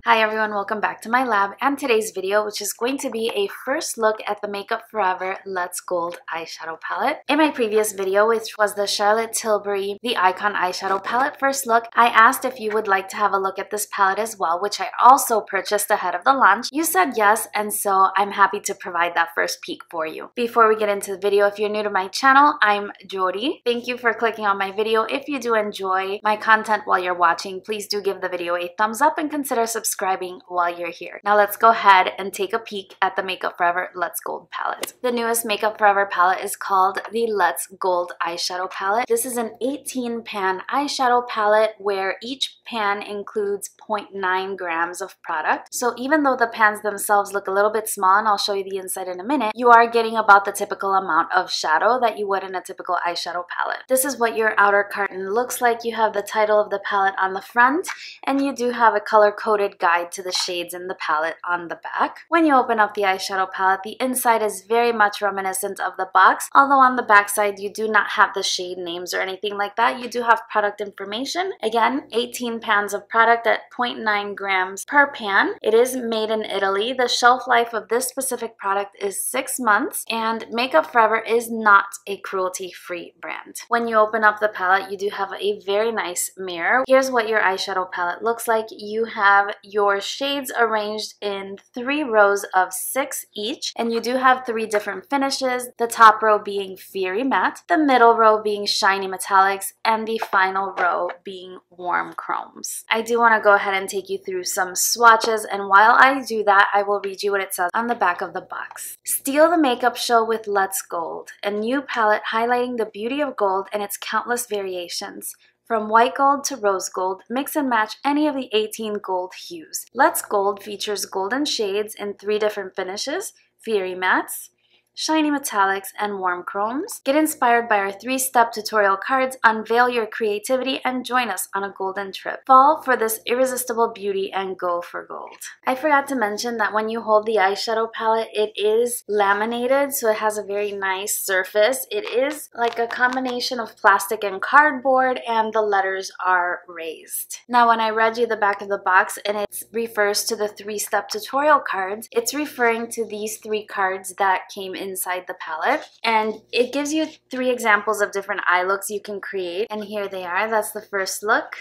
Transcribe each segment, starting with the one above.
Hi everyone, welcome back to my lab and today's video, which is going to be a first look at the Makeup Forever Let's Gold eyeshadow palette. In my previous video, which was the Charlotte Tilbury The Icon eyeshadow palette first look, I asked if you would like to have a look at this palette as well, which I also purchased ahead of the launch. You said yes, and so I'm happy to provide that first peek for you. Before we get into the video, if you're new to my channel, I'm Yori. Thank you for clicking on my video. If you do enjoy my content while you're watching, please do give the video a thumbs up and consider subscribing while you're here. Now let's go ahead and take a peek at the Makeup Forever Let's Gold palette. The newest Makeup Forever palette is called the Let's Gold eyeshadow palette. This is an 18 pan eyeshadow palette where each pan includes 0.9 grams of product. So even though the pans themselves look a little bit small, and I'll show you the inside in a minute, you are getting about the typical amount of shadow that you would in a typical eyeshadow palette. This is what your outer carton looks like. You have the title of the palette on the front, and you do have a color-coded guide to the shades in the palette on the back. When you open up the eyeshadow palette, the inside is very much reminiscent of the box, although on the back side you do not have the shade names or anything like that. You do have product information. Again, 18 pans of product at 0.9 grams per pan. It is made in Italy. The shelf life of this specific product is 6 months, and Makeup Forever is not a cruelty-free brand. When you open up the palette, you do have a very nice mirror. Here's what your eyeshadow palette looks like. You have your shades arranged in 3 rows of 6 each, and you do have 3 different finishes, the top row being Fiery Matte, the middle row being Shiny Metallics, and the final row being Warm Chromes. I do want to go ahead and take you through some swatches, and while I do that, I will read you what it says on the back of the box. Steal the makeup show with Let's Gold, a new palette highlighting the beauty of gold and its countless variations. From white gold to rose gold, mix and match any of the 18 gold hues. Let's Gold features golden shades in 3 different finishes: Fiery Mattes, Shiny Metallics, and Warm Chromes. Get inspired by our 3-step tutorial cards, unveil your creativity, and join us on a golden trip. Fall for this irresistible beauty and go for gold. I forgot to mention that when you hold the eyeshadow palette, it is laminated, so it has a very nice surface. It is like a combination of plastic and cardboard, and the letters are raised. Now, when I read you the back of the box and it refers to the 3-step tutorial cards, it's referring to these 3 cards that came inside the palette, and it gives you 3 examples of different eye looks you can create, and here they are. That's the first look,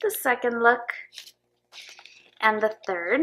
the second look, and the third.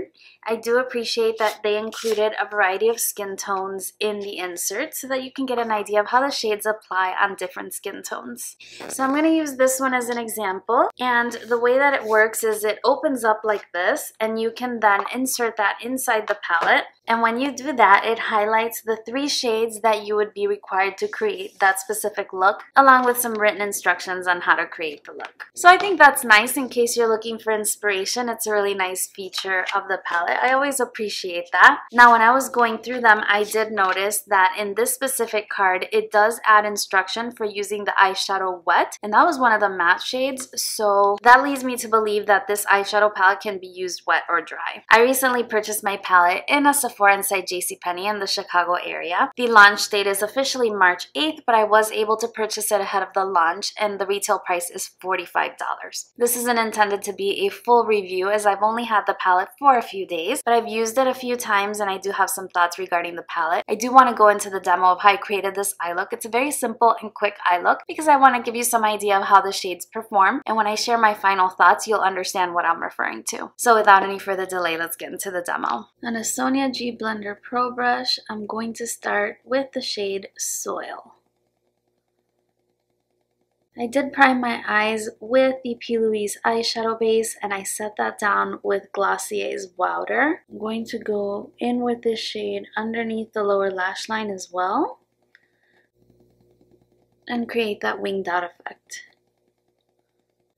I do appreciate that they included a variety of skin tones in the insert so that you can get an idea of how the shades apply on different skin tones. So I'm going to use this one as an example, and the way that it works is it opens up like this, and you can then insert that inside the palette, and when you do that, it highlights the 3 shades that you would be required to create that specific look, along with some written instructions on how to create the look. So I think that's nice in case you're looking for inspiration. It's a really nice feature of the palette. I always appreciate that. Now, when I was going through them, I did notice that in this specific card, it does add instruction for using the eyeshadow wet, and that was one of the matte shades, so that leads me to believe that this eyeshadow palette can be used wet or dry. I recently purchased my palette in a Sephora inside JCPenney in the Chicago area. The launch date is officially March 8th, but I was able to purchase it ahead of the launch, and the retail price is $45. This isn't intended to be a full review, as I've only had the palette for a few days, but I've used it a few times and I do have some thoughts regarding the palette. I do want to go into the demo of how I created this eye look. It's a very simple and quick eye look because I want to give you some idea of how the shades perform, and when I share my final thoughts, you'll understand what I'm referring to. So without any further delay, let's get into the demo. On a Sonia G Blender Pro brush, I'm going to start with the shade Soil. I did prime my eyes with the P. Louise eyeshadow base, and I set that down with Glossier's Wowder. I'm going to go in with this shade underneath the lower lash line as well and create that winged out effect.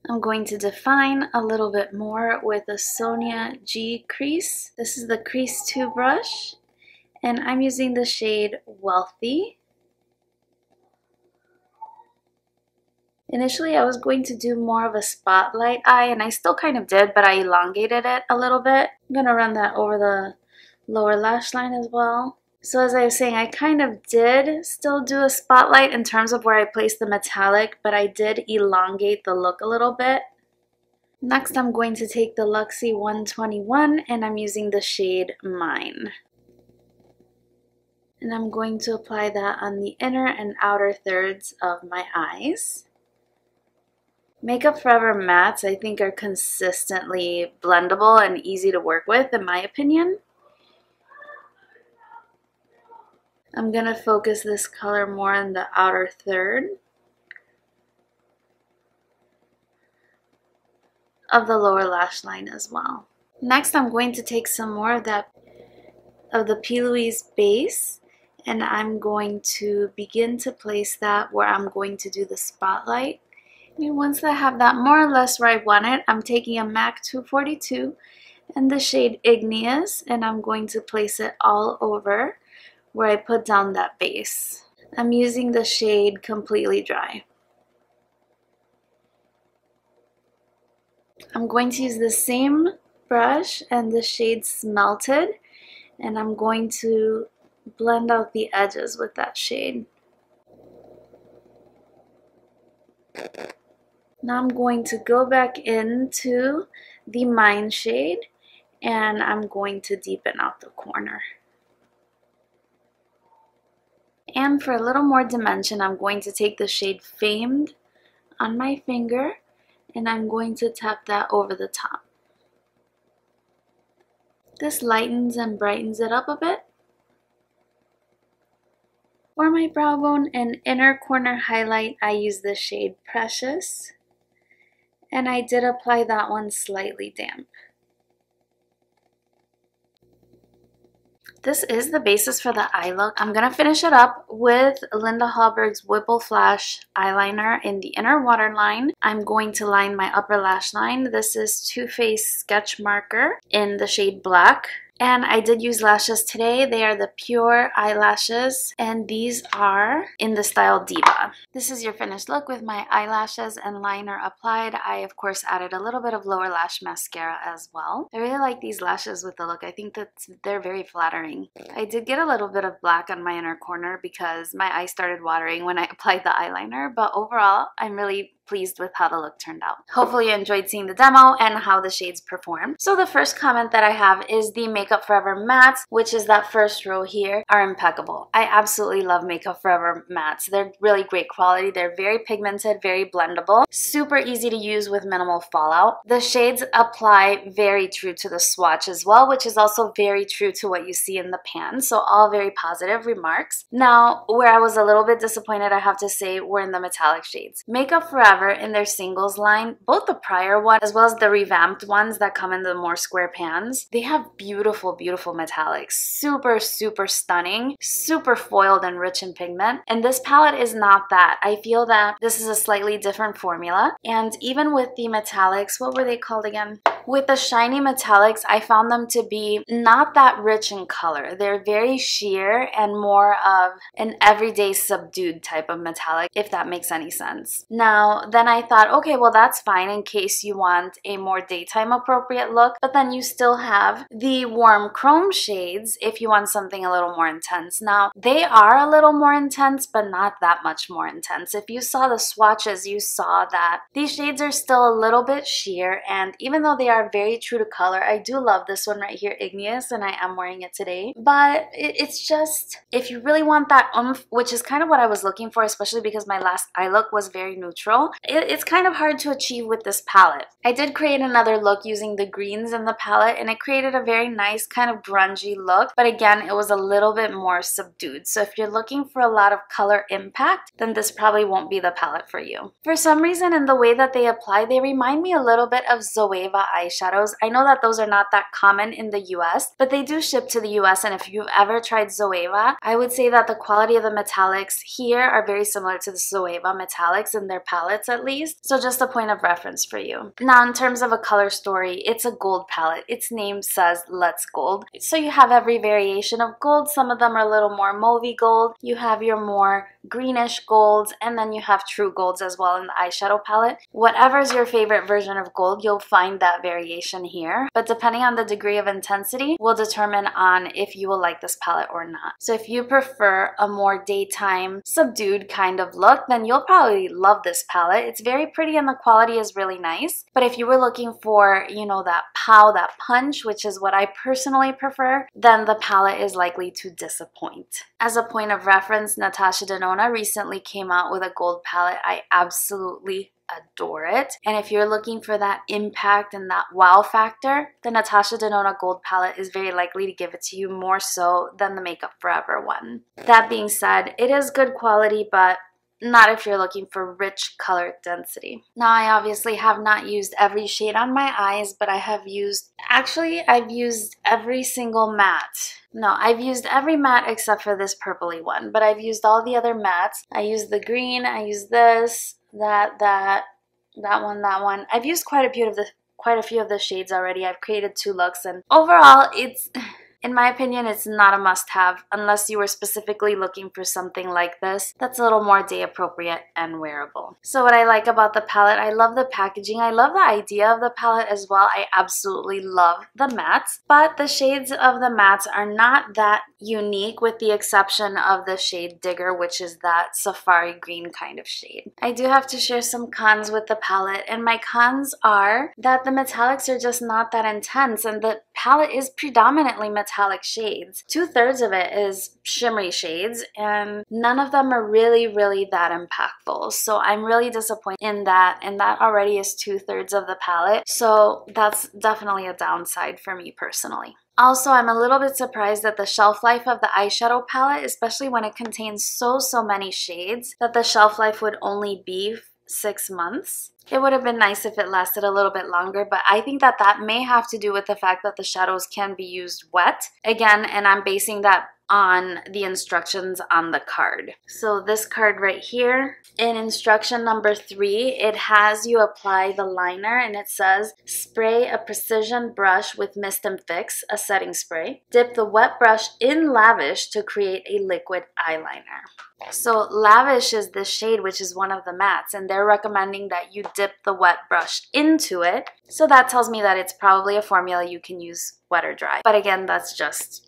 I'm going to define a little bit more with a Sonia G crease. This is the Crease 2 brush, and I'm using the shade Wealthy. Initially, I was going to do more of a spotlight eye, and I still kind of did, but I elongated it a little bit. I'm going to run that over the lower lash line as well. So as I was saying, I kind of did still do a spotlight in terms of where I placed the metallic, but I did elongate the look a little bit. Next, I'm going to take the Luxie 121 and I'm using the shade Mine. And I'm going to apply that on the inner and outer thirds of my eyes. Makeup Forever mattes, I think, are consistently blendable and easy to work with, in my opinion. I'm going to focus this color more on the outer third of the lower lash line as well. Next, I'm going to take some more of the P. Louise base, and I'm going to begin to place that where I'm going to do the spotlight. And once I have that more or less where I want it, I'm taking a MAC 242 and the shade Igneous, and I'm going to place it all over where I put down that base. I'm using the shade Completely Dry. I'm going to use the same brush and the shade Smelted, and I'm going to blend out the edges with that shade. Now I'm going to go back into the Mine shade and I'm going to deepen out the corner. And for a little more dimension, I'm going to take the shade Famed on my finger and I'm going to tap that over the top. This lightens and brightens it up a bit. For my brow bone and inner corner highlight, I use the shade Precious, and I did apply that one slightly damp. This is the basis for the eye look. I'm going to finish it up with Linda Hallberg's Whipple Flash eyeliner in the inner waterline. I'm going to line my upper lash line. This is Too Faced Sketch Marker in the shade Black. And I did use lashes today. They are the Pure eyelashes, and these are in the style Diva. This is your finished look with my eyelashes and liner applied. I, of course, added a little bit of lower lash mascara as well. I really like these lashes with the look. I think that they're very flattering. I did get a little bit of black on my inner corner because my eye started watering when I applied the eyeliner, but overall, I'm really pleased with how the look turned out. Hopefully you enjoyed seeing the demo and how the shades perform. So the first comment that I have is the Makeup Forever mattes, which is that first row here, are impeccable. I absolutely love Makeup Forever mattes. They're really great quality. They're very pigmented, very blendable, super easy to use with minimal fallout. The shades apply very true to the swatch as well, which is also very true to what you see in the pan. So all very positive remarks. Now, where I was a little bit disappointed, I have to say, were in the metallic shades. Makeup Forever in their singles line, both the prior one as well as the revamped ones that come in the more square pans, they have beautiful, beautiful metallics. Super, super stunning, super foiled and rich in pigment. And this palette is not that. I feel that this is a slightly different formula. And even with the metallics, what were they called again? With the shiny metallics, I found them to be not that rich in color. They're very sheer and more of an everyday subdued type of metallic, if that makes any sense. Now, then I thought, okay, well that's fine in case you want a more daytime appropriate look, but then you still have the warm chrome shades if you want something a little more intense. Now, they are a little more intense, but not that much more intense. If you saw the swatches, you saw that these shades are still a little bit sheer, and even though they are very true to color, I do love this one right here, Igneous, and I am wearing it today. But it's just, if you really want that oomph, which is kind of what I was looking for, especially because my last eye look was very neutral, it's kind of hard to achieve with this palette. I did create another look using the greens in the palette, and it created a very nice kind of grungy look, but again, it was a little bit more subdued. So if you're looking for a lot of color impact, then this probably won't be the palette for you. For some reason, in the way that they apply, they remind me a little bit of Zoeva eyeshadows. I know that those are not that common in the US, but they do ship to the US, and if you've ever tried Zoeva, I would say that the quality of the metallics here are very similar to the Zoeva metallics in their palettes at least. So just a point of reference for you. Now, in terms of a color story, it's a gold palette. Its name says Let's Gold. So you have every variation of gold. Some of them are a little more mauvey gold. You have your more greenish golds, and then you have true golds as well in the eyeshadow palette. Whatever's your favorite version of gold, you'll find that variation here, but depending on the degree of intensity will determine on if you will like this palette or not. So if you prefer a more daytime subdued kind of look, then you'll probably love this palette. It's very pretty and the quality is really nice. But if you were looking for, you know, that pow, that punch, which is what I personally prefer, then the palette is likely to disappoint. As a point of reference, Natasha Denona recently came out with a gold palette. I absolutely adore it. And if you're looking for that impact and that wow factor, the Natasha Denona gold palette is very likely to give it to you more so than the Makeup Forever one. That being said, it is good quality, but not if you're looking for rich color density. Now, I obviously have not used every shade on my eyes, but I've used every single matte. No, I've used every matte except for this purpley one, but I've used all the other mattes. I used the green, I used this, that one. I've used quite a few of the shades already. I've created 2 looks, and overall, in my opinion, it's not a must-have unless you were specifically looking for something like this that's a little more day appropriate and wearable. So what I like about the palette, I love the packaging. I love the idea of the palette as well. I absolutely love the mattes, but the shades of the mattes are not that unique with the exception of the shade Digger, which is that safari green kind of shade. I do have to share some cons with the palette, and my cons are that the metallics are just not that intense, and the palette is predominantly metallic shades. 2/3 of it is shimmery shades, and none of them are really that impactful. So I'm really disappointed in that, and that already is 2/3 of the palette. So that's definitely a downside for me personally. Also, I'm a little bit surprised that the shelf life of the eyeshadow palette, especially when it contains so many shades, that the shelf life would only be 6 months. It would have been nice if it lasted a little bit longer, but I think that may have to do with the fact that the shadows can be used wet. Again, and I'm basing that on the instructions on the card. So this card right here, in instruction number 3, it has you apply the liner, and it says, spray a precision brush with Mist and Fix, a setting spray. Dip the wet brush in Lavish to create a liquid eyeliner. So Lavish is this shade, which is one of the mattes, and they're recommending that you dip the wet brush into it. So that tells me that it's probably a formula you can use wet or dry. But again, that's just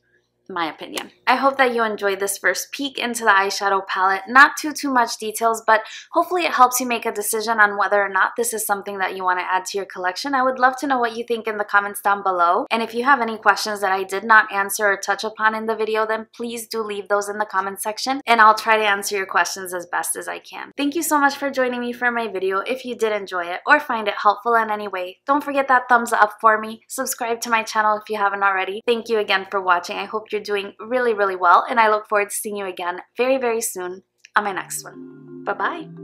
my opinion. I hope that you enjoyed this first peek into the eyeshadow palette. Not too much details, but hopefully it helps you make a decision on whether or not this is something that you want to add to your collection. I would love to know what you think in the comments down below. And if you have any questions that I did not answer or touch upon in the video, then please do leave those in the comment section, and I'll try to answer your questions as best as I can. Thank you so much for joining me for my video. If you did enjoy it or find it helpful in any way, don't forget that thumbs up for me. Subscribe to my channel if you haven't already. Thank you again for watching. I hope you're doing really well, and I look forward to seeing you again very soon on my next one. Bye-bye.